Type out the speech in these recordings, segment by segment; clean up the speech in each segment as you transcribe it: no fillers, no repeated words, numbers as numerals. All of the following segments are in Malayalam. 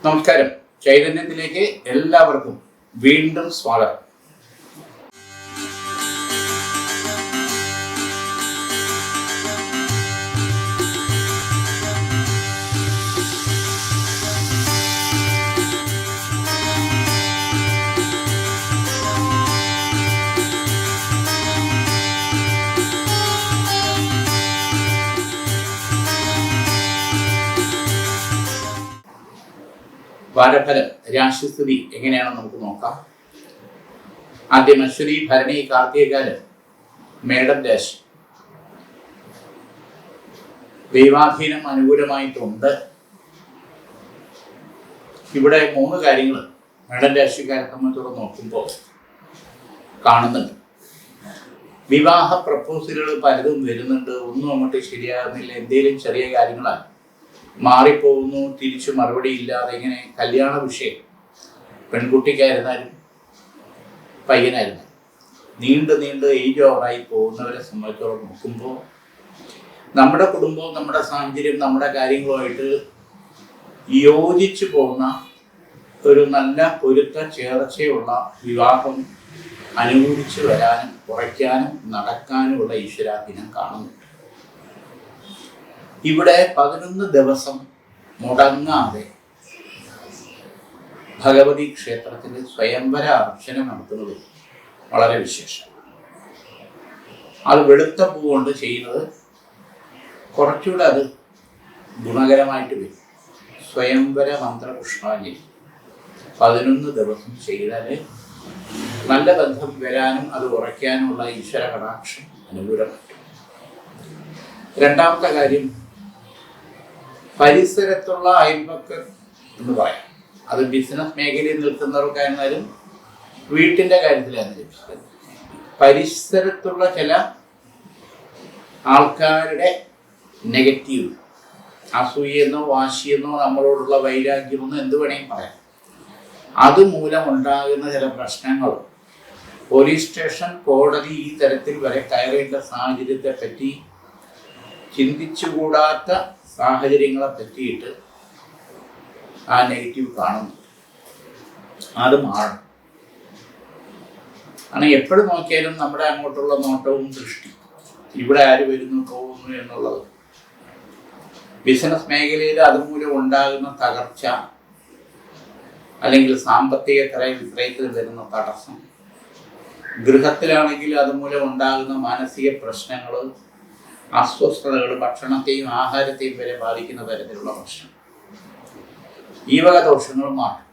നമസ്കാരം. ചൈതന്യത്തിലേക്ക് എല്ലാവർക്കും വീണ്ടും സ്വാഗതം. വാരഫലം രാശിസ്ഥിതി എങ്ങനെയാണെന്ന് നമുക്ക് നോക്കാം. ആദ്യം അശ്വതി, ഭരണി, കാർത്തികകാല്, മേടം രാശി. ദൈവാധീനം അനുകൂലമായിട്ടുണ്ട്. ഇവിടെ 3 കാര്യങ്ങൾ മേടം രാശിക്കാരെ സംബന്ധിച്ചോളം നോക്കുമ്പോൾ കാണുന്നുണ്ട്. വിവാഹ പ്രപ്പോസലുകൾ പലതും വരുന്നുണ്ട്, ഒന്നും അങ്ങോട്ട് ശരിയാകുന്നില്ല. എന്തെങ്കിലും ചെറിയ കാര്യങ്ങളാണ് മാറിപ്പോകുന്നു, തിരിച്ചു മറുപടി ഇല്ലാതെ. ഇങ്ങനെ കല്യാണ വിഷയം പെൺകുട്ടിക്കായിരുന്നാലും പയ്യനായിരുന്നാലും നീണ്ട് ഏജ് ഓവറായി പോകുന്നവരെ സംബന്ധിച്ചോളം നോക്കുമ്പോൾ നമ്മുടെ കുടുംബവും നമ്മുടെ സാഹചര്യം നമ്മുടെ കാര്യങ്ങളുമായിട്ട് യോജിച്ചു പോകുന്ന ഒരു നല്ല പൊരുത്ത ചേർച്ചയുള്ള വിവാഹം അനുകൂലിച്ചു വരാനും കുറയ്ക്കാനും നടക്കാനുമുള്ള ഈശ്വരാധീനം കാണുന്നു. ഇവിടെ 11 ദിവസം മുടങ്ങാതെ ഭഗവതി ക്ഷേത്രത്തിൽ സ്വയംവര അർച്ചന നടത്തുന്നത് വളരെ വിശേഷം. അത് വെളുത്ത പൂ കൊണ്ട് ചെയ്യുന്നത് കുറച്ചുകൂടെ അത് ഗുണകരമായിട്ട് വരും. സ്വയംവര മന്ത്ര പുഷ്പാഞ്ജലി 11 ദിവസം ചെയ്താൽ നല്ല ബന്ധം വരാനും അത് കുറയ്ക്കാനുമുള്ള ഈശ്വര കടാക്ഷം അനുകൂലമായിട്ട്. രണ്ടാമത്തെ കാര്യം, പരിസരത്തുള്ള അയൽപക്കം എന്ന് പറയാം. അത് ബിസിനസ് മേഖലയിൽ നിൽക്കുന്നവർക്കായിരുന്നാലും വീട്ടിൻ്റെ കാര്യത്തിലായിരുന്നാലും പരിസരത്തുള്ള ചില ആൾക്കാരുടെ നെഗറ്റീവ്, അസൂയെന്നോ വാശിയെന്നോ നമ്മളോടുള്ള വൈരാഗ്യമെന്നോ എന്ത് വേണമെങ്കിൽ പറയാം. അതുമൂലം ഉണ്ടാകുന്ന ചില പ്രശ്നങ്ങൾ പോലീസ് സ്റ്റേഷൻ, കോടതി ഈ തരത്തിൽ വരെ കയറേണ്ട സാഹചര്യത്തെ പറ്റി ചിന്തിച്ചുകൂടാത്ത സാഹചര്യങ്ങളെ പറ്റിയിട്ട് ആ നെഗറ്റീവ് കാണുന്നു. അത് മാറും. കാരണം എപ്പോഴും നോക്കിയാലും നമ്മുടെ അങ്ങോട്ടുള്ള നോട്ടവും ദൃഷ്ടി ഇവിടെ ആര് വരുന്നു പോകുന്നു എന്നുള്ളത്, ബിസിനസ് മേഖലയിൽ അതുമൂലം ഉണ്ടാകുന്ന തകർച്ച, അല്ലെങ്കിൽ സാമ്പത്തിക വിക്രയത്തിൽ വരുന്ന തടസ്സം, ഗൃഹത്തിലാണെങ്കിൽ അതുമൂലം ഉണ്ടാകുന്ന മാനസിക പ്രശ്നങ്ങൾ, അസ്വസ്ഥതകൾ, ഭക്ഷണത്തെയും ആഹാരത്തെയും വരെ ബാധിക്കുന്ന തരത്തിലുള്ള പ്രശ്നം, ഈ വക ദോഷങ്ങൾ മാറും.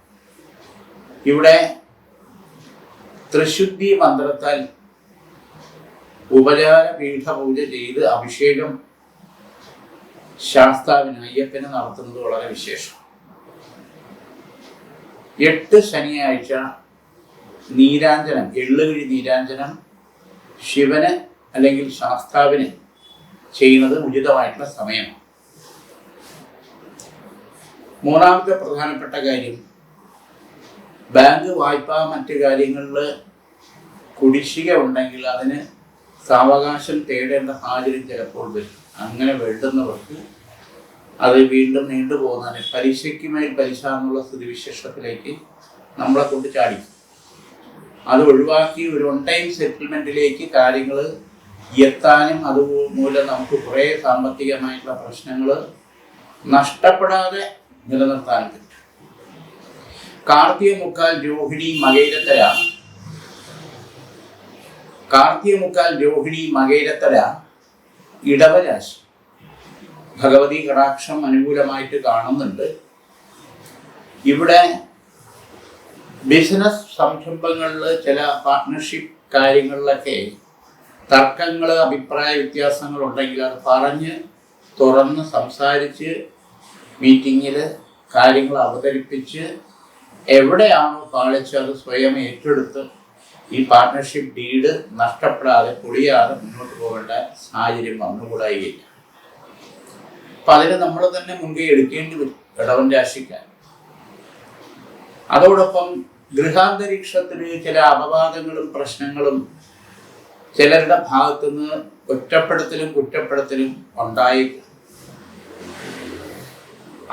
ഇവിടെ ത്രിശുദ്ധി മന്ത്രത്താൽ ഉപചാര പീഠ പൂജ ചെയ്ത് അഭിഷേകം ശാസ്താവിന്, അയ്യപ്പന് നടത്തുന്നത് വളരെ വിശേഷം. 8 ശനിയാഴ്ച നീരാഞ്ജനം, എള്ളുകിഴി നീരാഞ്ജനം ശിവന് അല്ലെങ്കിൽ ശാസ്താവിന് ചെയ്യുന്നത് ഉചിതമായിട്ടുള്ള സമയമാണ്. മൂന്നാമത്തെ പ്രധാനപ്പെട്ട കാര്യം, ബാങ്ക് വായ്പ മറ്റു കാര്യങ്ങളിൽ കുടിശ്ശിക ഉണ്ടെങ്കിൽ അതിന് സാവകാശം തേടേണ്ട സാഹചര്യം ചിലപ്പോൾ വരും. അങ്ങനെ വേണ്ടുന്നവർക്ക് അത് വീണ്ടും നീണ്ടുപോകുന്നതിന് പലിശയ്ക്ക് മേൽ പലിശ എന്നുള്ള സ്ഥിതിവിശേഷത്തിലേക്ക് നമ്മളെ കൊണ്ട് ചാടി. അത് ഒഴിവാക്കി ഒരു ഓൺ ടൈം സെറ്റിൽമെൻറ്റിലേക്ക് കാര്യങ്ങൾ എത്താനും അതുമൂലം നമുക്ക് കുറേ സാമ്പത്തികമായിട്ടുള്ള പ്രശ്നങ്ങൾ നഷ്ടപ്പെടാതെ നിലനിർത്താനും പറ്റും. കാർത്തിക മുക്കാൽ രോഹിണി മകയിരത്തര ഇടവരാശി. ഭഗവതി കടാക്ഷം അനുകൂലമായിട്ട് കാണുന്നുണ്ട്. ഇവിടെ ബിസിനസ് സംരംഭങ്ങളിൽ ചില പാർട്ട്ണർഷിപ്പ് കാര്യങ്ങളിലൊക്കെ തർക്കങ്ങൾ, അഭിപ്രായ വ്യത്യാസങ്ങൾ ഉണ്ടെങ്കിൽ അത് പറഞ്ഞ് തുറന്ന് സംസാരിച്ച് മീറ്റിങ്ങിൽ കാര്യങ്ങൾ അവതരിപ്പിച്ച് എവിടെയാണോ പാളിച്ച് അത് സ്വയം ഏറ്റെടുത്ത് ഈ പാർട്ട്ണർഷിപ്പ് ഡീഡ് നഷ്ടപ്പെടാതെ പൊളിയാതെ മുന്നോട്ട് പോകേണ്ട സാഹചര്യം വന്നുകൂടായില്ല. അപ്പം അതിന് നമ്മൾ തന്നെ മുൻകൈ എടുക്കേണ്ടി വരും ഇടവൻ രാശിക്കാൻ. അതോടൊപ്പം ഗൃഹാന്തരീക്ഷത്തിൽ ചില അപവാദങ്ങളും പ്രശ്നങ്ങളും ചിലരുടെ ഭാഗത്തുനിന്ന് ഒറ്റപ്പെടുത്തലും കുറ്റപ്പെടുത്തലും ഉണ്ടായി.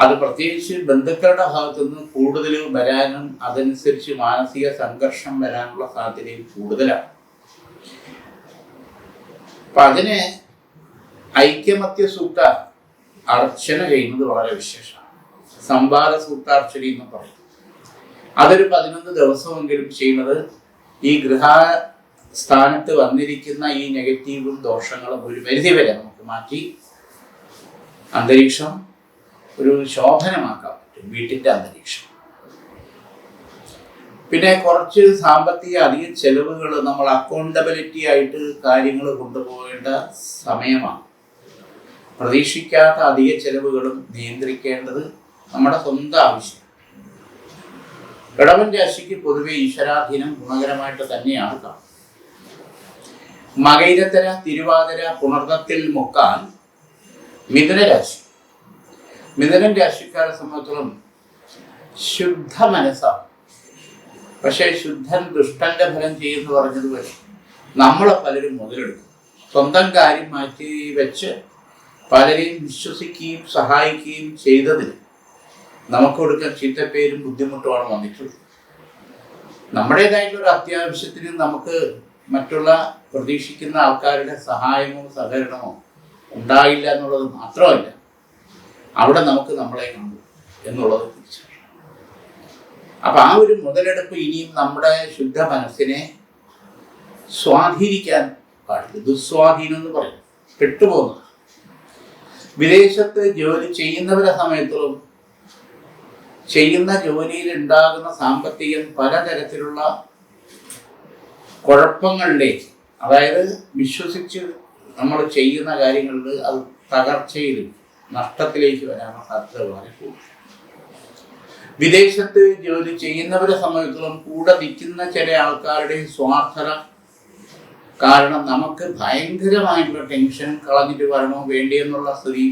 അത് പ്രത്യേകിച്ച് ബന്ധുക്കളുടെ ഭാഗത്തു നിന്ന് കൂടുതൽ വരാനും അതനുസരിച്ച് മാനസിക സംഘർഷം വരാനുള്ള സാധ്യതയും കൂടുതലാണ്. അപ്പൊ അതിന് ഐക്യമത്യ സൂക്ത അർച്ചന ചെയ്യുന്നത് വളരെ വിശേഷമാണ്. സംവാദ സൂക്താർച്ചന എന്ന് പറയും. അതൊരു 11 ദിവസമെങ്കിലും ചെയ്യുന്നത് ഈ ഗൃഹസ്ഥാനത്ത് വന്നിരിക്കുന്ന ഈ നെഗറ്റീവും ദോഷങ്ങളും ഒരു പരിധി വരെ നമുക്ക് മാറ്റി അന്തരീക്ഷം ഒരു ശോഭനമാക്കാൻ പറ്റും, വീട്ടിൻ്റെ അന്തരീക്ഷം. പിന്നെ കുറച്ച് സാമ്പത്തിക അധിക ചെലവുകൾ നമ്മൾ അക്കൗണ്ടബിലിറ്റി ആയിട്ട് കാര്യങ്ങൾ കൊണ്ടുപോകേണ്ട സമയമാണ്. പ്രതീക്ഷിക്കാത്ത അധിക ചെലവുകളും നിയന്ത്രിക്കേണ്ടത് നമ്മുടെ സ്വന്തം ആവശ്യം. ഇടവൻ രാശിക്ക് പൊതുവെ ഈശ്വരാധീനം ഗുണകരമായിട്ട് തന്നെയാണ് കാണുന്നത്. മകയിരത്തര തിരുവാതിര പുണർദത്തിൽ മുക്കാൻ മിഥുനരാശി. മിഥുനൻ രാശിക്കാരെ സംബന്ധിച്ചിടത്തോളം ശുദ്ധ മനസ്സാണ്. പക്ഷേ ശുദ്ധൻ ദുഷ്ടന്റെ ഫലം ചെയ്യുന്നു പറഞ്ഞതുപോലെ നമ്മളെ പലരും മുതലെടുക്കും. സ്വന്തം കാര്യം മാറ്റി വെച്ച് പലരെയും വിശ്വസിക്കുകയും സഹായിക്കുകയും ചെയ്തതിന് നമുക്ക് കൊടുക്കാൻ ചീത്തപ്പേരും ബുദ്ധിമുട്ടുമാണ് വന്നിട്ടുള്ളത്. നമ്മുടേതായിട്ടുള്ള അത്യാവശ്യത്തിന് നമുക്ക് മറ്റുള്ള പ്രതീക്ഷിക്കുന്ന ആൾക്കാരുടെ സഹായമോ സഹകരണമോ ഉണ്ടായില്ല എന്നുള്ളത് മാത്രമല്ല, അവിടെ നമുക്ക് നമ്മളെ കണ്ടു എന്നുള്ളത് തിരിച്ചറിയണം. അപ്പൊ ആ ഒരു മുതലെടുപ്പ് ഇനിയും നമ്മുടെ ശുദ്ധ മനസ്സിനെ സ്വാധീനിക്കാൻ പാടില്ല. ദുസ്വാധീനം എന്ന് പറയും, പെട്ടുപോകുന്നത്. വിദേശത്ത് ജോലി ചെയ്യുന്നവരുടെ സമയത്തോളം ചെയ്യുന്ന ജോലിയിൽ ഉണ്ടാകുന്ന സാമ്പത്തികം പലതരത്തിലുള്ള കുഴപ്പങ്ങളിലേക്ക്, അതായത് വിശ്വസിച്ച് നമ്മൾ ചെയ്യുന്ന കാര്യങ്ങളിൽ അത് തകർച്ചയിലും നഷ്ടത്തിലേക്ക് വരാനുള്ള സാധ്യത വളരെ കൂടുതൽ. വിദേശത്ത് ജോലി ചെയ്യുന്നവരെ സംബന്ധിച്ചിടത്തോളം കൂടെ നിൽക്കുന്ന ചില ആൾക്കാരുടെ സ്വാർത്ഥത കാരണം നമുക്ക് ഭയങ്കരമായിട്ടുള്ള ടെൻഷൻ കളഞ്ഞിട്ട് വരണോ വേണ്ടിയെന്നുള്ള സ്ഥിതി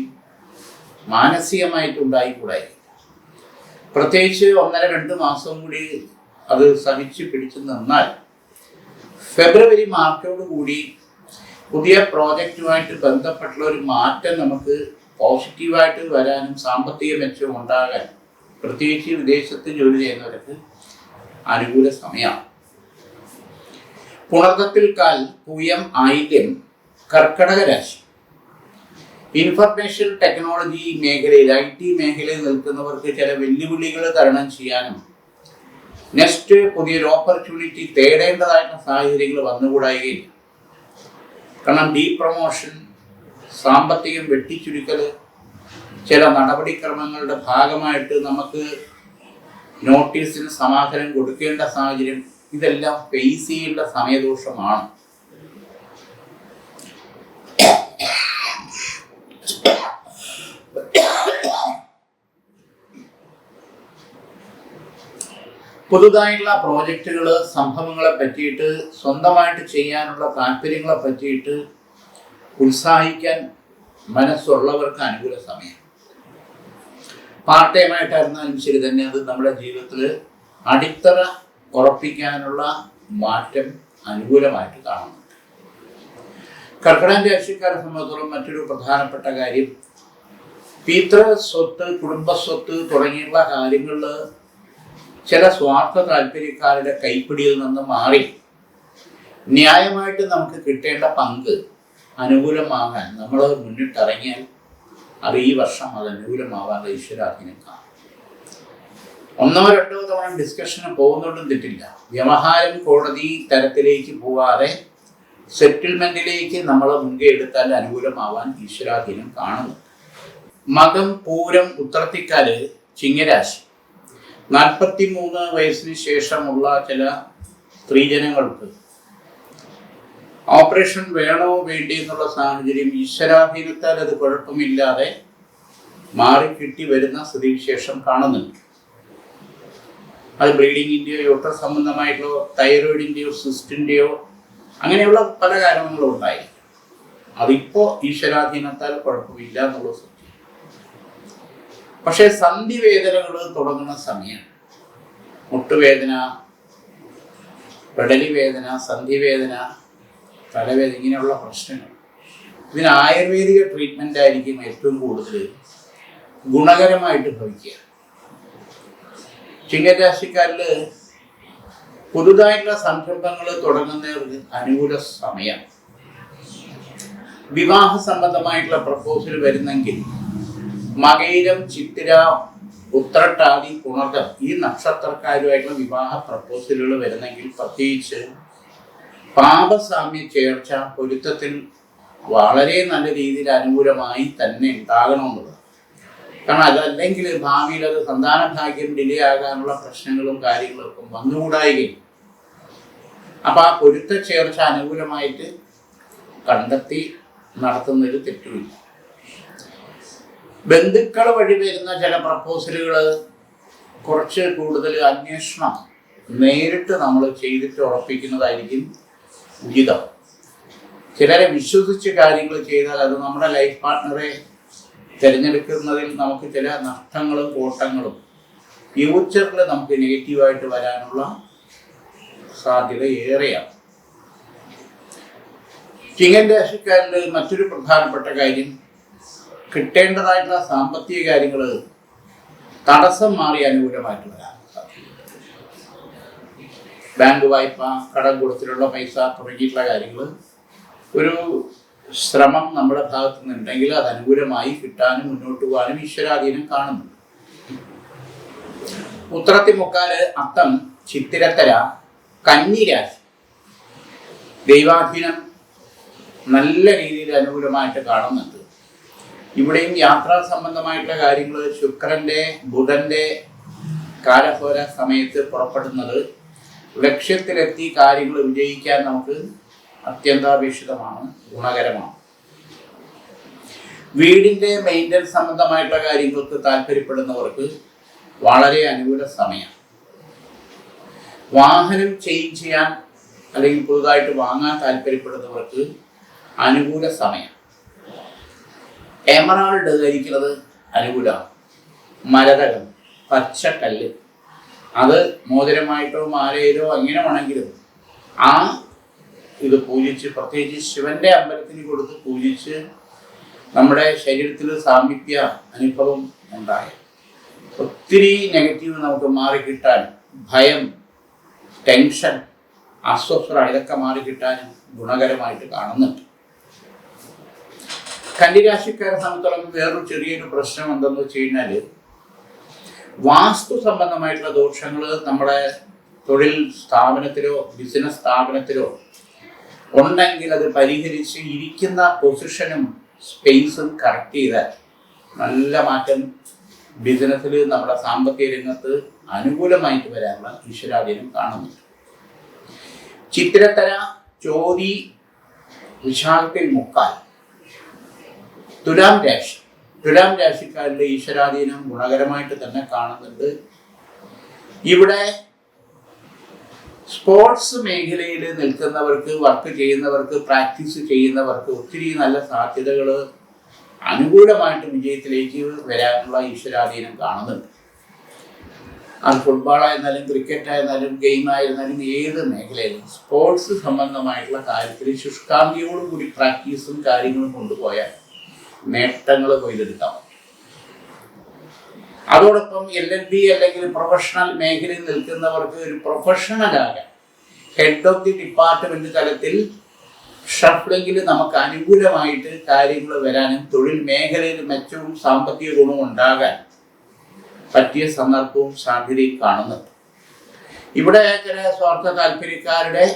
മാനസികമായിട്ടുണ്ടായിക്കൂടായി. പ്രത്യേകിച്ച് 1-2 മാസം കൂടി അത് സഹിച്ച് പിടിച്ചു നിന്നാൽ ഫെബ്രുവരി മാർച്ചോട് കൂടി പുതിയ പ്രോജക്റ്റുമായിട്ട് ബന്ധപ്പെട്ടുള്ള ഒരു മാറ്റം നമുക്ക് പോസിറ്റീവായിട്ട് വരാനും സാമ്പത്തിക മെച്ചം ഉണ്ടാകാനും പ്രത്യേകിച്ച് വിദേശത്ത് ജോലി ചെയ്യുന്നവർക്ക് അനുകൂല സമയമാണ്. പുണർദത്തിൽ കാൽ പൂയം ആയില്യം കർക്കടക രാശി. ഇൻഫർമേഷൻ ടെക്നോളജി മേഖലയിൽ IT മേഖലയിൽ നിൽക്കുന്നവർക്ക് ചില വെല്ലുവിളികൾ തരണം ചെയ്യാനും നെക്സ്റ്റ് പുതിയൊരു ഓപ്പർച്യൂണിറ്റി തേടേണ്ടതായിട്ടുള്ള സാഹചര്യങ്ങൾ വന്നുകൂടായികയില്ല. കാരണം പ്രൊമോഷൻ, സാമ്പത്തികം വെട്ടിച്ചുരുക്കൽ, ചില നടപടിക്രമങ്ങളുടെ ഭാഗമായിട്ട് നമുക്ക് നോട്ടീസിന് സമാധാനം കൊടുക്കേണ്ട സാഹചര്യം, ഇതെല്ലാം ഫേസ് ചെയ്യേണ്ട സമയദോഷമാണ്. പുതുതായിട്ടുള്ള പ്രോജക്റ്റുകൾ, സംഭവങ്ങളെ പറ്റിയിട്ട്, സ്വന്തമായിട്ട് ചെയ്യാനുള്ള താല്പര്യങ്ങളെ പറ്റിയിട്ട് ഉത്സാഹിക്കാൻ മനസ്സുള്ളവർക്ക് അനുകൂല സമയം. പാർട്ട് ടൈം ആയിട്ടായിരുന്നാലും ശരി തന്നെ അത് നമ്മുടെ ജീവിതത്തിൽ അടിത്തറ ഉറപ്പിക്കാനുള്ള മാറ്റം അനുകൂലമായിട്ട് കാണുന്നുണ്ട്. കർക്കിടക രാശിക്കാരെ സംബന്ധിച്ചിടത്തോളം മറ്റൊരു പ്രധാനപ്പെട്ട കാര്യം, പിതൃ സ്വത്ത്, കുടുംബസ്വത്ത് തുടങ്ങിയുള്ള കാര്യങ്ങളിൽ ചില സ്വാർത്ഥ താല്പര്യക്കാരുടെ കൈപ്പിടിയിൽ നിന്ന് മാറി ന്യായമായിട്ട് നമുക്ക് കിട്ടേണ്ട പങ്ക് അനുകൂലമാകാൻ നമ്മൾ മുന്നിട്ടിറങ്ങിയാൽ അത് ഈ വർഷം അത് അനുകൂലമാവാതെ ഈശ്വരാധീനം കാണും. 1-2 തവണ ഡിസ്കഷന് പോകുന്നതുകൊണ്ടും തെറ്റില്ല. വ്യവഹാരം കോടതി തരത്തിലേക്ക് പോവാതെ സെറ്റിൽമെന്റിലേക്ക് നമ്മൾ മുൻകൈ എടുത്താൽ അനുകൂലമാവാൻ ഈശ്വരാധീനം കാണുന്നു. മകം, പൂരം, ഉത്രത്തിക്കാല്, ചിങ്ങരാശി. 43 വയസ്സിന് ശേഷമുള്ള ചില സ്ത്രീജനങ്ങൾക്ക് ഓപ്പറേഷൻ വേണോ വേണ്ടി എന്നുള്ള സാഹചര്യം ഈശ്വരാധീനത്താൽ അത് കുഴപ്പമില്ലാതെ മാറിക്കിട്ടി വരുന്ന സ്ഥിതിവിശേഷം കാണുന്നുണ്ട്. അത് ബ്ലീഡിങ്ങിൻ്റെയോ യൂട്രസ് സംബന്ധമായിട്ടുള്ള തൈറോയിഡിൻ്റെയോ സിസ്റ്റിൻ്റെയോ അങ്ങനെയുള്ള പല കാരണങ്ങളും ഉണ്ടായി. അതിപ്പോൾ ഈശ്വരാധീനത്താൽ കുഴപ്പമില്ല എന്നുള്ള സത്യം. പക്ഷേ സന്ധിവേദനകൾ തുടങ്ങുന്ന സമയം, മുട്ടുവേദന, പെടലി വേദന, സന്ധിവേദന, തലവേദന, ഇങ്ങനെയുള്ള പ്രശ്നങ്ങൾ, ഇതിന് ആയുർവേദിക ട്രീറ്റ്മെൻ്റ് ആയിരിക്കും ഏറ്റവും കൂടുതൽ ഗുണകരമായിട്ട് ഭവിക്കുക. ചിങ്ങരാശിക്കാരിൽ പുതുതായിട്ടുള്ള സംരംഭങ്ങൾ തുടങ്ങുന്നവർക്ക് അനുകൂല സമയം. വിവാഹ സംബന്ധമായിട്ടുള്ള പ്രപ്പോസൽ വരുന്നെങ്കിൽ മകയിരം, ചിത്തിര, ഉത്രട്ടാതി, പുണർദം ഈ നക്ഷത്രക്കാരുമായിട്ടുള്ള വിവാഹ പ്രപ്പോസലുകൾ വരുന്നെങ്കിൽ പ്രത്യേകിച്ച് പാപസാമ്യ ചേർച്ച പൊരുത്തത്തിൽ വളരെ നല്ല രീതിയിൽ അനുകൂലമായി തന്നെ ഉണ്ടാകണമെന്നുള്ളത്. കാരണം അതല്ലെങ്കിൽ ഭാവിയിൽ അത് സന്താന ഭാഗ്യം ഡിലേ ആകാനുള്ള പ്രശ്നങ്ങളും കാര്യങ്ങളൊക്കെ വന്നുകൂടായികയും. അപ്പം ആ പൊരുത്ത ചേർച്ച അനുകൂലമായിട്ട് കണ്ടെത്തി നടത്തുന്നൊരു തെറ്റുമില്ല. ബന്ധുക്കൾ വഴി വരുന്ന ചില പ്രപ്പോസലുകൾ കുറച്ച് കൂടുതൽ അന്വേഷണം നേരിട്ട് നമ്മൾ ചെയ്തിട്ട് ഉറപ്പിക്കുന്നതായിരിക്കും ഉചിതം. ചിലരെ വിശ്വസിച്ച് കാര്യങ്ങൾ ചെയ്താൽ അത് നമ്മുടെ ലൈഫ് പാർട്ട്ണറെ തിരഞ്ഞെടുക്കുന്നതിൽ നമുക്ക് ചില നഷ്ടങ്ങളും കോട്ടങ്ങളും ഫ്യൂച്ചറിൽ നമുക്ക് നെഗറ്റീവായിട്ട് വരാനുള്ള സാധ്യത ഏറെയാണ്. ചിങ്ങൻ രാശിക്കാരിൽ മറ്റൊരു പ്രധാനപ്പെട്ട കാര്യം, കിട്ടേണ്ടതായിട്ടുള്ള സാമ്പത്തിക കാര്യങ്ങൾ തടസ്സം മാറി അനുകൂലമായിട്ട് വരാൻ സാധ്യത. ബാങ്ക് വായ്പ, കടം കൊടുത്തിട്ടുള്ള പൈസ തുടങ്ങിയിട്ടുള്ള കാര്യങ്ങൾ ഒരു ശ്രമം നമ്മുടെ ഭാഗത്തു നിന്നുണ്ടെങ്കിൽ അത് അനുകൂലമായി കിട്ടാനും മുന്നോട്ട് പോകാനും ഈശ്വരാധീനം കാണുന്നുണ്ട്. ഉത്രത്തി മുക്കാല്, അത്തം, ചിത്തിരത്തര, കന്നി രാശി ദൈവാധീനം നല്ല രീതിയിൽ അനുകൂലമായിട്ട് കാണുന്നുണ്ട്. ഇവിടെയും യാത്രാ സംബന്ധമായിട്ടുള്ള കാര്യങ്ങൾ ശുക്രന്റെ, ബുധന്റെ കാലഹോര സമയത്ത് പുറപ്പെടുന്നത് ലക്ഷ്യത്തിലെത്തി കാര്യങ്ങൾ വിജയിക്കാൻ നമുക്ക് അത്യന്താപേക്ഷിതമാണ്, ഗുണകരമാണ്. വീടിന്റെ മെയിൻ്റനൻസ് സംബന്ധമായിട്ടുള്ള കാര്യങ്ങൾക്ക് താല്പര്യപ്പെടുന്നവർക്ക് വളരെ അനുകൂല സമയം. വാഹനം ചേഞ്ച് ചെയ്യാൻ അല്ലെങ്കിൽ പുതുതായിട്ട് വാങ്ങാൻ താല്പര്യപ്പെടുന്നവർക്ക് അനുകൂല സമയം. എമറാൾഡ് ധരിക്കുന്നത് അനുകൂലമാണ്. മരതകം, പച്ചക്കല്ല്, അത് മോതിരമായിട്ടോ മാലയിലോ എങ്ങനെ വേണമെങ്കിലും ആ ഇത് പൂജിച്ച്, പ്രത്യേകിച്ച് ശിവന്റെ അമ്പലത്തിന് കൊടുത്ത് പൂജിച്ച് നമ്മുടെ ശരീരത്തിൽ സാമീപ്യ അനുഭവം ഉണ്ടായ ഒത്തിരി നെഗറ്റീവ് നമുക്ക് മാറിക്കിട്ടാൻ, ഭയം, ടെൻഷൻ, അസ്വസ്ഥത ഇതൊക്കെ മാറിക്കിട്ടാനും ഗുണകരമായിട്ട് കാണുന്നുണ്ട്. കന്നിരാശിക്കാരെ സംബന്ധിച്ചിടത്തോളം വേറൊരു ചെറിയൊരു പ്രശ്നം എന്തെന്ന് വെച്ച് കഴിഞ്ഞാൽ, വാസ്തു സംബന്ധമായിട്ടുള്ള ദോഷങ്ങൾ നമ്മുടെ തൊഴിൽ സ്ഥാപനത്തിലോ ബിസിനസ് സ്ഥാപനത്തിലോ ഉണ്ടെങ്കിൽ അത് പരിഹരിച്ച് ഇരിക്കുന്ന പൊസിഷനും സ്പേസും കറക്റ്റ് ചെയ്താൽ നല്ല മാറ്റം ബിസിനസ്സിൽ നമ്മുടെ സാമ്പത്തിക രംഗത്ത് അനുകൂലമായിട്ട് വരാനുള്ള ഈശ്വരാധീനം കാണുന്നുണ്ട്. ചിത്തിരത്തര, ചോതി, വിശാഖത്തിൽ മുക്കാൽ, തുലാം രാശി. തുലാം രാശിക്കാരുടെ ഈശ്വരാധീനം ഗുണകരമായിട്ട് തന്നെ കാണുന്നുണ്ട്. ഇവിടെ സ്പോർട്സ് മേഖലയിൽ നിൽക്കുന്നവർക്ക്, വർക്ക് ചെയ്യുന്നവർക്ക്, പ്രാക്ടീസ് ചെയ്യുന്നവർക്ക് ഒത്തിരി നല്ല സാധ്യതകൾ അനുകൂലമായിട്ട് വിജയത്തിലേക്ക് വരാനുള്ള ഈശ്വരാധീനം കാണുന്നുണ്ട്. അത് ഫുട്ബോളായിരുന്നാലും ക്രിക്കറ്റായിരുന്നാലും ഗെയിമായിരുന്നാലും ഏത് മേഖലയിലും സ്പോർട്സ് സംബന്ധമായിട്ടുള്ള കാര്യത്തിൽ ശുഷ്കാന്തിയോടുകൂടി പ്രാക്ടീസും കാര്യങ്ങളും കൊണ്ടുപോയാൽ നേട്ടങ്ങൾ കൊയ്തെടുക്കാം. അതോടൊപ്പം LLB അല്ലെങ്കിൽ പ്രൊഫഷണൽ മേഖലയിൽ നിൽക്കുന്നവർക്ക് ഒരു പ്രൊഫഷണലാകാൻ ഹെഡ് ഓഫ് ദി ഡിപ്പാർട്ട്മെന്റ് തലത്തിൽ ഷഫ്ലിംഗിൽ നമുക്ക് അനുകൂലമായിട്ട് കാര്യങ്ങൾ വരാനും തൊഴിൽ മേഖലയിൽ മെച്ചവും സാമ്പത്തിക ഗുണവും ഉണ്ടാകാൻ പറ്റിയ സന്ദർഭവും സാധ്യതയും കാണുന്നുണ്ട്. ഇവിടെ ചില സ്വാർത്ഥ താല്പര്യക്കാരുടെ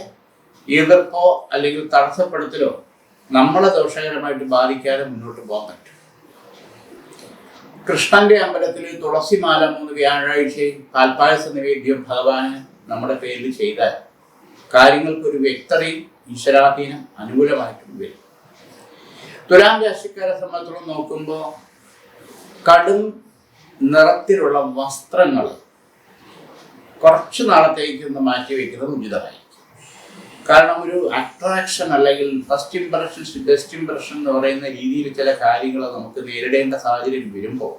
എതിർപ്പോ അല്ലെങ്കിൽ തടസ്സപ്പെടുത്തലോ നമ്മളെ ദോഷകരമായിട്ട് ബാധിക്കാതെ മുന്നോട്ട് പോകാൻ പറ്റും. കൃഷ്ണന്റെ അമ്പലത്തിൽ തുളസിമാല 3 വ്യാഴാഴ്ചയും പാൽപ്പായസ നിവേദ്യം ഭഗവാന് നമ്മുടെ പേരിൽ ചെയ്താൽ കാര്യങ്ങൾക്കൊരു വ്യക്തതയും ഈശ്വരാധീനം അനുകൂലമായിട്ടും വരും. തുലാം രാശിക്കാരെ സംബന്ധിച്ചിടത്തോളം നോക്കുമ്പോൾ കടും നിറത്തിലുള്ള വസ്ത്രങ്ങൾ കുറച്ച് നാളത്തേക്ക് ഒന്ന് മാറ്റി വയ്ക്കുന്നത് ഉചിതമായി. കാരണം ഒരു അട്രാക്ഷൻ അല്ലെങ്കിൽ ഫസ്റ്റ് ഇംപ്രഷൻ ബെസ്റ്റ് ഇംപ്രഷൻ എന്ന് പറയുന്ന രീതിയിൽ ചില കാര്യങ്ങൾ നമുക്ക് നേരിടേണ്ട സാഹചര്യം വരുമ്പോൾ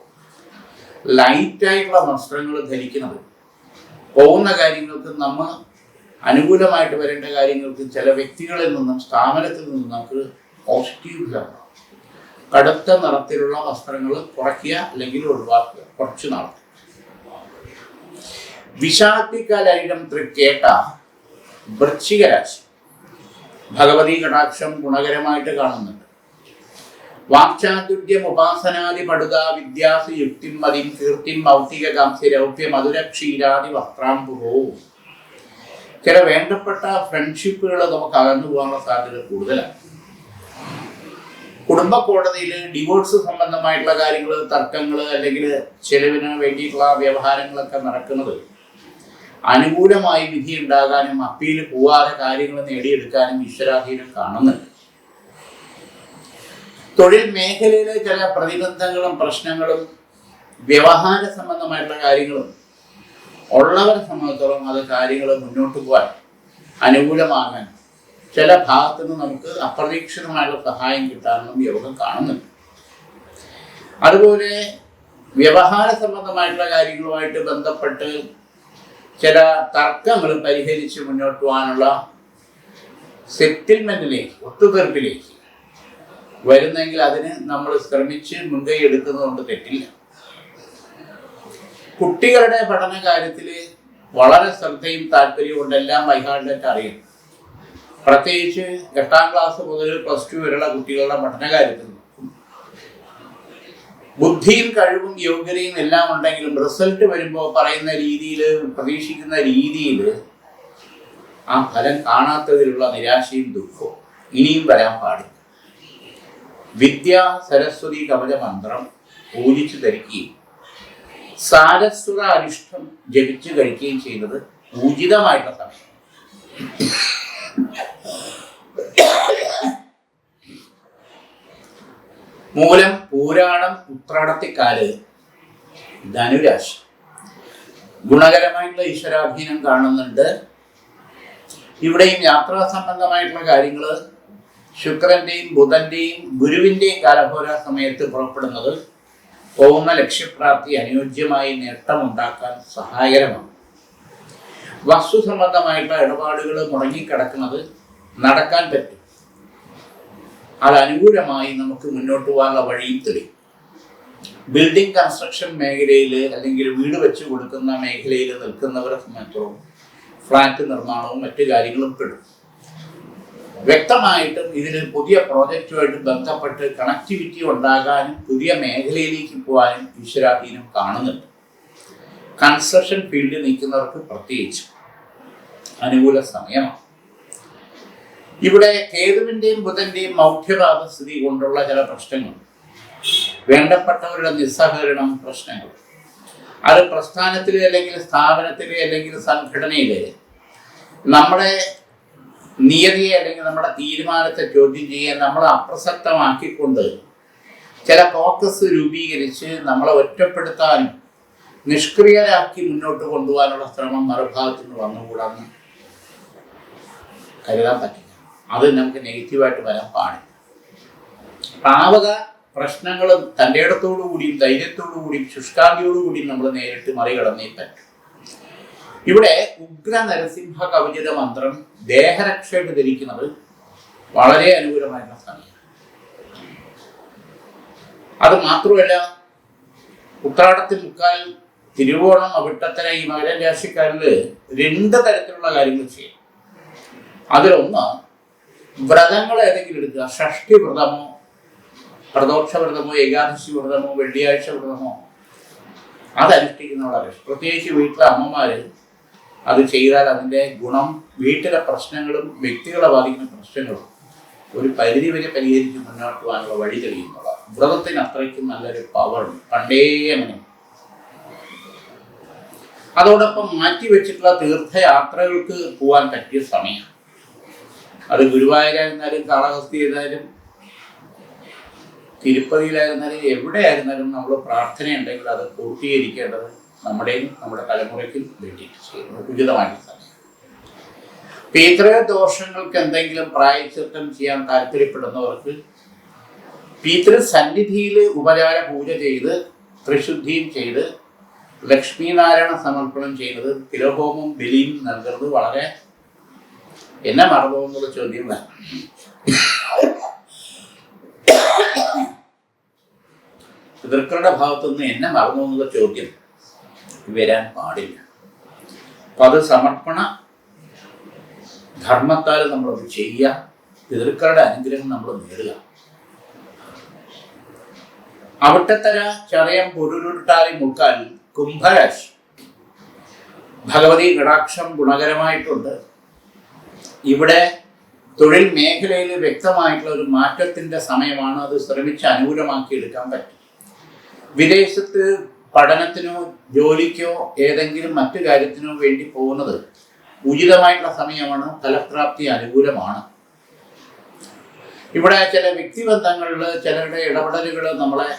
ലൈറ്റായിട്ടുള്ള വസ്ത്രങ്ങൾ ധരിക്കുന്നത് പോകുന്ന കാര്യങ്ങൾക്ക് നമ്മൾ അനുകൂലമായിട്ട് വരേണ്ട കാര്യങ്ങൾക്ക് ചില വ്യക്തികളിൽ നിന്നും സ്ഥാപനത്തിൽ നിന്നും നമുക്ക് പോസിറ്റീവ് കടുത്ത നിറത്തിലുള്ള വസ്ത്രങ്ങൾ കുറയ്ക്കുക അല്ലെങ്കിൽ ഒഴിവാക്കുക കുറച്ച് നാൾ. വിശാഖിക്കാലം തൃക്കേട്ട വൃശ്ചിക രാശി ഭഗവതി കടാക്ഷം ഗുണകരമായിട്ട് കാണുന്നുണ്ട്. വാക്ചാതുര്യം ഉപാസനാദി പടുത വിദ്യാസു യുക്തിം മതിം കീർത്തിം ഭൗതിക കാംസ്യ രൗപ്യ മധുര ക്ഷീരാദി വസ്ത്രാംബുഹോ. ചില വേണ്ടപ്പെട്ട ഫ്രണ്ട്ഷിപ്പുകൾ നമുക്ക് അകന്നു പോകാനുള്ള സാധ്യത കൂടുതലാണ്. കുടുംബ കോടതിയിൽ ഡിവോഴ്സ് സംബന്ധമായിട്ടുള്ള കാര്യങ്ങൾ, തർക്കങ്ങൾ അല്ലെങ്കിൽ ചെലവിന് വേണ്ടിയിട്ടുള്ള വ്യവഹാരങ്ങളൊക്കെ നടക്കുന്നത് അനുകൂലമായി വിധി ഉണ്ടാകാനും അപ്പീൽ പോവാതെ കാര്യങ്ങൾ നേടിയെടുക്കാനും ഈശ്വരാധീനം കാണുന്നുണ്ട്. തൊഴിൽ മേഖലയിലെ ചില പ്രതിബന്ധങ്ങളും പ്രശ്നങ്ങളും വ്യവഹാര സംബന്ധമായിട്ടുള്ള കാര്യങ്ങളും ഉള്ളവരെ സംബന്ധിച്ചോളം അത് കാര്യങ്ങൾ മുന്നോട്ട് പോകാൻ അനുകൂലമാകാൻ ചില ഭാഗത്തു നിന്ന് നമുക്ക് അപ്രതീക്ഷിതമായുള്ള സഹായം കിട്ടാനും യോഗം കാണുന്നുണ്ട്. അതുപോലെ വ്യവഹാര സംബന്ധമായിട്ടുള്ള കാര്യങ്ങളുമായിട്ട് ബന്ധപ്പെട്ട് ചില തർക്കങ്ങൾ പരിഹരിച്ച് മുന്നോട്ട് പോകാനുള്ള സെറ്റിൽമെന്റിലേക്ക്, ഒത്തുതീർപ്പിലേക്ക് വരുന്നെങ്കിൽ അതിന് നമ്മൾ ശ്രമിച്ച് മുൻകൈ എടുക്കുന്നതുകൊണ്ട് തെറ്റില്ല. കുട്ടികളുടെ പഠന കാര്യത്തിൽ വളരെ ശ്രദ്ധയും താല്പര്യവും കൊണ്ടെല്ലാം ബൈഹാർട്ടായിട്ട് അറിയും. പ്രത്യേകിച്ച് 8ാം ക്ലാസ് മുതൽ +2 വരെയുള്ള കുട്ടികളുടെ പഠന കാര്യത്തിൽ ബുദ്ധിയും കഴിവും യോഗ്യതയും എല്ലാം ഉണ്ടെങ്കിലും റിസൾട്ട് വരുമ്പോൾ പറയുന്ന രീതിയിൽ, പ്രതീക്ഷിക്കുന്ന രീതിയിൽ ആ ഫലം കാണാത്തതിലുള്ള നിരാശയും ദുഃഖവും ഇനിയും വരാൻ പാടില്ല. വിദ്യ സരസ്വതി കവച മന്ത്രം പൂജിച്ചു ധരിക്കുകയും സാരസ്വത അരിഷ്ടം ജപിച്ചു കഴിക്കുകയും ചെയ്യുന്നത് ഉചിതമായിട്ടുള്ള സമയം. മൂലം, പൂരാടം, ഉത്രാടത്തിക്കാല് ധനുരാശി ഗുണകരമായിട്ടുള്ള ഈശ്വരാധീനം കാണുന്നുണ്ട്. ഇവിടെയും യാത്രാ സംബന്ധമായിട്ടുള്ള കാര്യങ്ങൾ ശുക്രന്റെയും ബുധന്റെയും ഗുരുവിന്റെയും കാലഘോര സമയത്ത് പുറപ്പെടുന്നത് പോകുന്ന ലക്ഷ്യപ്രാപ്തി അനുയോജ്യമായി നേട്ടമുണ്ടാക്കാൻ സഹായകരമാണ്. വസ്തു സംബന്ധമായിട്ടുള്ള ഇടപാടുകൾ മുടങ്ങിക്കിടക്കുന്നത് നടക്കാൻ പറ്റും. അത് അനുകൂലമായി നമുക്ക് മുന്നോട്ട് പോകാനുള്ള വഴിയും തെളിയും. ബിൽഡിംഗ് കൺസ്ട്രക്ഷൻ മേഖലയിൽ അല്ലെങ്കിൽ വീട് വെച്ച് കൊടുക്കുന്ന മേഖലയിൽ നിൽക്കുന്നവരെ സംബന്ധിച്ചിടത്തോളം ഫ്ലാറ്റ് നിർമ്മാണവും മറ്റു കാര്യങ്ങളും പെടും. വ്യക്തമായിട്ടും ഇതിൽ പുതിയ പ്രോജക്റ്റുമായിട്ട് ബന്ധപ്പെട്ട് കണക്ടിവിറ്റി ഉണ്ടാകാനും പുതിയ മേഖലയിലേക്ക് പോകാനും ഈശ്വരാധീനം കാണുന്നുണ്ട്. കൺസ്ട്രക്ഷൻ ഫീൽഡിൽ നിൽക്കുന്നവർക്ക് പ്രത്യേകിച്ച് അനുകൂല സമയമാണ്. ഇവിടെ കേതുവിൻ്റെയും ബുധന്റെയും മൗഢ്യപാത സ്ഥിതി കൊണ്ടുള്ള ചില പ്രശ്നങ്ങൾ, വേണ്ടപ്പെട്ടവരുടെ നിസ്സഹകരണം പ്രശ്നങ്ങൾ, അത് പ്രസ്ഥാനത്തിലെ അല്ലെങ്കിൽ സ്ഥാപനത്തിലെ അല്ലെങ്കിൽ സംഘടനയിലെ നമ്മുടെ നിയതിയെ അല്ലെങ്കിൽ നമ്മുടെ തീരുമാനത്തെ ചോദ്യം ചെയ്യാൻ നമ്മളെ അപ്രസക്തമാക്കിക്കൊണ്ട് ചില ഫോക്കസ് രൂപീകരിച്ച് നമ്മളെ ഒറ്റപ്പെടുത്താനും നിഷ്ക്രിയരാക്കി മുന്നോട്ട് കൊണ്ടുപോകാനുള്ള ശ്രമം മറുഭാഗത്തു നിന്ന് വന്നുകൂടാന്ന് കരുതാൻ പറ്റില്ല. അത് നമുക്ക് നെഗറ്റീവായിട്ട് വരാൻ പാടില്ല. പാവക പ്രശ്നങ്ങളും തൻ്റെ ഇടത്തോടു കൂടിയും ധൈര്യത്തോടു കൂടിയും ശുഷ്കാന്തിയോടുകൂടിയും നമ്മൾ നേരിട്ട് മറികടന്നേ പറ്റും. ഇവിടെ ഉഗ്ര നരസിംഹ കവചിത മന്ത്രം ദേഹരക്ഷയായിട്ട് ധരിക്കുന്നത് വളരെ അനുകൂലമായിട്ടുള്ള സമയം. അത് മാത്രമല്ല, ഉത്രാടത്തിൽ മുക്കാൽ, തിരുവോണം, അവിട്ടത്തര ഈ മകര രാശിക്കാരിൽ 2 തരത്തിലുള്ള കാര്യങ്ങൾ ചെയ്യും. അതിലൊന്ന് വ്രതങ്ങൾ ഏതെങ്കിലും എടുക്കുക. ഷഷ്ഠി വ്രതമോ പ്രദോക്ഷ വ്രതമോ ഏകാദശി വ്രതമോ വെള്ളിയാഴ്ച വ്രതമോ അതനുഷ്ഠിക്കുന്നവളെ, പ്രത്യേകിച്ച് വീട്ടിലെ അമ്മമാര് അത് ചെയ്താൽ അതിൻ്റെ ഗുണം വീട്ടിലെ പ്രശ്നങ്ങളും വ്യക്തികളെ ബാധിക്കുന്ന പ്രശ്നങ്ങളും ഒരു പരിധി വരെ പരിഹരിച്ച് മുന്നോട്ട് പോകാനുള്ള വഴി തെളിയുന്നതാണ്. വ്രതത്തിന് അത്രയ്ക്കും നല്ലൊരു പവറുണ്ട്, പണ്ടേ അങ്ങനെ. അതോടൊപ്പം മാറ്റിവെച്ചിട്ടുള്ള തീർത്ഥയാത്രകൾക്ക് പോകാൻ പറ്റിയ സമയം. അത് ഗുരുവായൂരായിരുന്നാലും കാളഹസ്തി ആയിരുന്നാലും തിരുപ്പതിയിലായിരുന്നാലും എവിടെയായിരുന്നാലും നമ്മൾ പ്രാർത്ഥനയുണ്ടെങ്കിൽ അത് പൂർത്തീകരിക്കേണ്ടത് നമ്മുടെയും നമ്മുടെ തലമുറയ്ക്കും വേണ്ടിയിട്ട് ചെയ്യുന്നത് ഉചിതമായിട്ട് സമയം. പിതൃദോഷങ്ങൾക്ക് എന്തെങ്കിലും പ്രായശ്ചിത്തം ചെയ്യാൻ താല്പര്യപ്പെടുന്നവർക്ക് പിതൃസന്നിധിയിൽ ഉപചാര പൂജ ചെയ്ത് ത്രിശുദ്ധിയും ചെയ്ത് ലക്ഷ്മീനാരായണ സമർപ്പണം ചെയ്യുന്നത്, തിലഹോമം ബലിയും നൽകുന്നത് വളരെ എന്നെ മറന്നു എന്നുള്ള ചോദ്യം വേണം. പിതൃക്കളുടെ ഭാഗത്തുനിന്ന് എന്നെ മറന്നു എന്നുള്ള ചോദ്യം വരാൻ പാടില്ല. അപ്പം അത് സമർപ്പണ ധർമ്മത്താൽ നമ്മളത് ചെയ്യുക, പിതൃക്കളുടെ അനുഗ്രഹം നമ്മൾ നേടുക. അവിട്ടത്തര ചതയം പൊരുരുട്ടാലി മുക്കാൽ കുംഭരാശി. ഭഗവതി കടാക്ഷം ഗുണകരമായിട്ടുണ്ട്. ഇവിടെ തൊഴിൽ മേഖലയിൽ വ്യക്തമായിട്ടുള്ള ഒരു മാറ്റത്തിൻ്റെ സമയമാണ്. അത് ശ്രമിച്ച് അനുകൂലമാക്കി എടുക്കാൻ പറ്റും. വിദേശത്ത് പഠനത്തിനോ ജോലിക്കോ ഏതെങ്കിലും മറ്റു കാര്യത്തിനോ വേണ്ടി പോകുന്നത് ഉചിതമായിട്ടുള്ള സമയമാണ്. ഫലപ്രാപ്തി അനുകൂലമാണ്. ഇവിടെ ചില വ്യക്തിബന്ധങ്ങളിൽ ചിലരുടെ ഇടപെടലുകൾ നമ്മളെ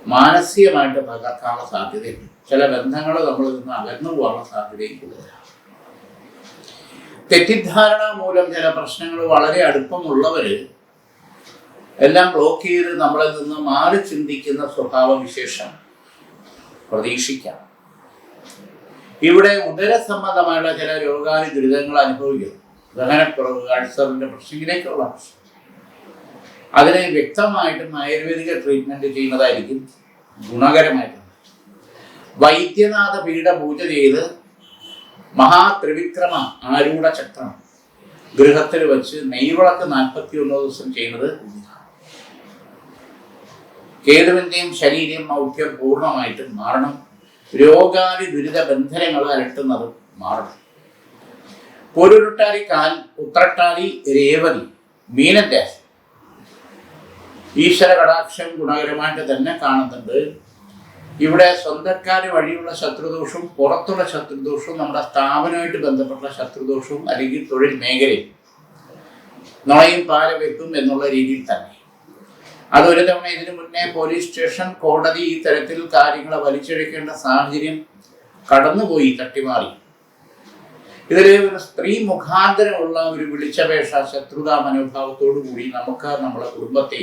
മാനസികമായിട്ട് തകർക്കാനുള്ള സാധ്യതയുണ്ട്. ചില ബന്ധങ്ങൾ നമ്മളിൽ നിന്ന് അകന്നു പോകാനുള്ള സാധ്യതയും കൂടുതലാണ്. തെറ്റിദ്ധാരണ മൂലം ചില പ്രശ്നങ്ങൾ വളരെ അടുപ്പമുള്ളവർ എല്ലാം ബ്ലോക്ക് ചെയ്ത് നമ്മളിൽ നിന്ന് മാറി ചിന്തിക്കുന്ന സ്വഭാവവിശേഷം പ്രതീക്ഷിക്കാം. ഇവിടെ ഉദരസംബന്ധമായുള്ള ചില രോഗാദി ദുരിതങ്ങൾ അനുഭവിക്കും. ദഹനക്കുറവ്, അൾസറിൻ്റെ പ്രശ്നത്തിലേക്കുള്ള പ്രശ്നം. അതിനെ വ്യക്തമായിട്ടും ആയുർവേദിക ട്രീറ്റ്മെൻറ്റ് ചെയ്യുന്നതായിരിക്കും ഗുണകരമായിട്ട്. വൈദ്യനാഥ പീഠ പൂജ ചെയ്ത് മഹാത്രിവിക്രമ ആരൂഢ ചക്രം ഗൃഹത്തിൽ വെച്ച് നെയ്വിളക്ക് 41 ദിവസം ചെയ്യുന്നത്. കേതുവിൻ്റെയും ശരീരം ഔഖ്യം പൂർണ്ണമായിട്ടും മാറണം. രോഗാദി ദുരിത ബന്ധനങ്ങൾ അലട്ടുന്നത് മാറണം. പൊരുരുട്ടാലി കാൽ, ഉത്രട്ടാലി രേവതി, മീനൻ രാശി. ഈശ്വര കടാക്ഷം ഗുണകരമായിട്ട് തന്നെ കാണുന്നുണ്ട്. ഇവിടെ സ്വന്തക്കാർ വഴിയുള്ള ശത്രുദോഷവും പുറത്തുള്ള ശത്രുദോഷവും നമ്മുടെ സ്ഥാപനമായിട്ട് ബന്ധപ്പെട്ട ശത്രുദോഷവും അല്ലെങ്കിൽ തൊഴിൽ മേഖലയും നുണയും പാല വെക്കും എന്നുള്ള രീതിയിൽ തന്നെ. അതൊരു തവണ ഇതിനു മുന്നേ പോലീസ് സ്റ്റേഷൻ, കോടതി ഈ തരത്തിൽ കാര്യങ്ങളെ വലിച്ചെടുക്കേണ്ട സാഹചര്യം കടന്നുപോയി, തട്ടിമാറി. ഇതിൽ ഒരു സ്ത്രീ മുഖാന്തരമുള്ള ഒരു വിളിച്ചപേക്ഷ, ശത്രുതാ മനോഭാവത്തോടു കൂടി നമുക്ക് നമ്മളെ കുടുംബത്തെ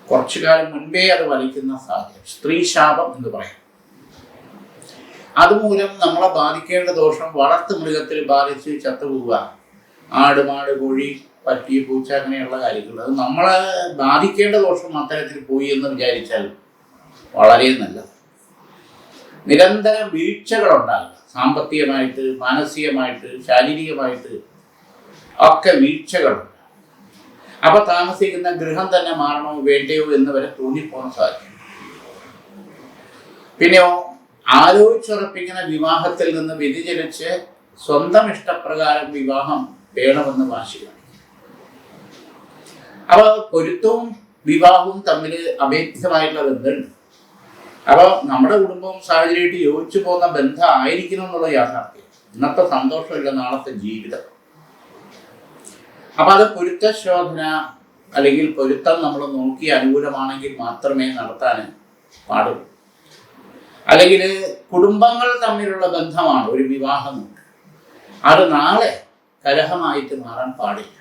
കുറച്ചു കാലം മുൻപേ അത് വലിക്കുന്ന സാഹചര്യം, സ്ത്രീ ശാപം എന്ന് പറയും. അതുമൂലം നമ്മളെ ബാധിക്കേണ്ട ദോഷം വളർത്തു മൃഗത്തിൽ ബാധിച്ച് ചത്തുപോവുക, ആട്, മാട്, കോഴി, പട്ടി, പൂച്ച, അങ്ങനെയുള്ള കാര്യങ്ങൾ. അത് നമ്മളെ ബാധിക്കേണ്ട ദോഷം അത്തരത്തിൽ പോയി എന്ന് വിചാരിച്ചാൽ വളരെ നല്ലത്. നിരന്തരം വീഴ്ചകളുണ്ടാകുക, സാമ്പത്തികമായിട്ട്, മാനസികമായിട്ട്, ശാരീരികമായിട്ട് ഒക്കെ വീഴ്ചകളുണ്ട്. അപ്പൊ താമസിക്കുന്ന ഗൃഹം തന്നെ മാറണോ വേണ്ടയോ എന്ന് വരെ തോന്നിപ്പോകാൻ സാധിക്കും. പിന്നെയോ ആലോചിച്ചുറപ്പിക്കുന്ന വിവാഹത്തിൽ നിന്ന് വ്യതിചലിച്ച് സ്വന്തം ഇഷ്ടപ്രകാരം വിവാഹം വേണമെന്ന് വാശിയാണ്. അപ്പൊ പൊരുത്തവും വിവാഹവും തമ്മിൽ അഭേദ്യമായിട്ടുള്ള ബന്ധമുണ്ട്. അപ്പൊ നമ്മുടെ കുടുംബവും സാഹചര്യമായിട്ട് യോജിച്ചു പോകുന്ന ബന്ധം ആയിരിക്കണം എന്നുള്ള യാഥാർത്ഥ്യം. ഇന്നത്തെ സന്തോഷമില്ല നാളത്തെ ജീവിതം. അപ്പൊ അത് പൊരുത്തശോധന അല്ലെങ്കിൽ പൊരുത്തം നമ്മൾ നോക്കി അനുകൂലമാണെങ്കിൽ മാത്രമേ നടത്താൻ പാടുള്ളൂ. അല്ലെങ്കിൽ കുടുംബങ്ങൾ തമ്മിലുള്ള ബന്ധമാണ് ഒരു വിവാഹം, അത് നാളെ കലഹമായിട്ട് മാറാൻ പാടില്ല.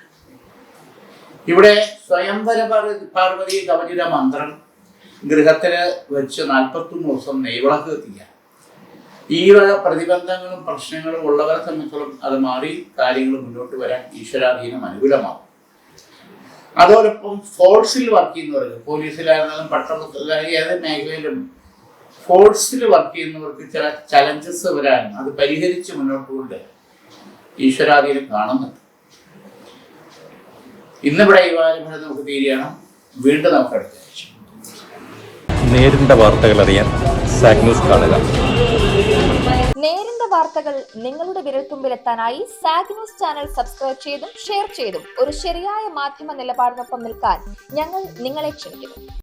ഇവിടെ സ്വയംവര പാർവതി കവചിത മന്ത്രം ഗൃഹത്തിൽ വെച്ച് 41 ദിവസം നെയ്വിളക്ക് കത്തിക്കുക. ഈ വക പ്രതിബന്ധങ്ങളും പ്രശ്നങ്ങളും ഉള്ളവരെ സംബന്ധിച്ചോളം അത് മാറി കാര്യങ്ങൾ മുന്നോട്ട് വരാൻ ഈശ്വരാധീനം അനുകൂലമാകും. അതോടൊപ്പം ഫോഴ്സിൽ വർക്ക് ചെയ്യുന്നവർക്ക്, പോലീസിലായിരുന്നാലും പട്ടണത്തിൽ, ഏത് മേഖലയിലും ഫോഴ്സിൽ വർക്ക് ചെയ്യുന്നവർക്ക് ചില ചലഞ്ചസ് വരാനും അത് പരിഹരിച്ച് മുന്നോട്ട് കൊണ്ട് ഈശ്വരാധീനം കാണുന്നുണ്ട്. ഇന്നിവിടെ ഈ വാരഫലം നമുക്ക് തീരുകയാണ്. വീണ്ടും നമുക്ക് അടുത്ത ആഴ്ച നേരിന്റെ വാർത്തകൾ അറിയാൻ സാഗ് ന്യൂസ് കാണുക. നേരിന്റെ വാർത്തകൾ നിങ്ങളുടെ വിരൽത്തുമ്പിലെത്താനായി സാഗ് ന്യൂസ് ചാനൽ സബ്സ്ക്രൈബ് ചെയ്തും ഷെയർ ചെയ്തും ഒരു ശരിയായ മാധ്യമ നിലപാടിനൊപ്പം നിൽക്കാൻ ഞങ്ങൾ നിങ്ങളെ ക്ഷണിക്കുന്നു.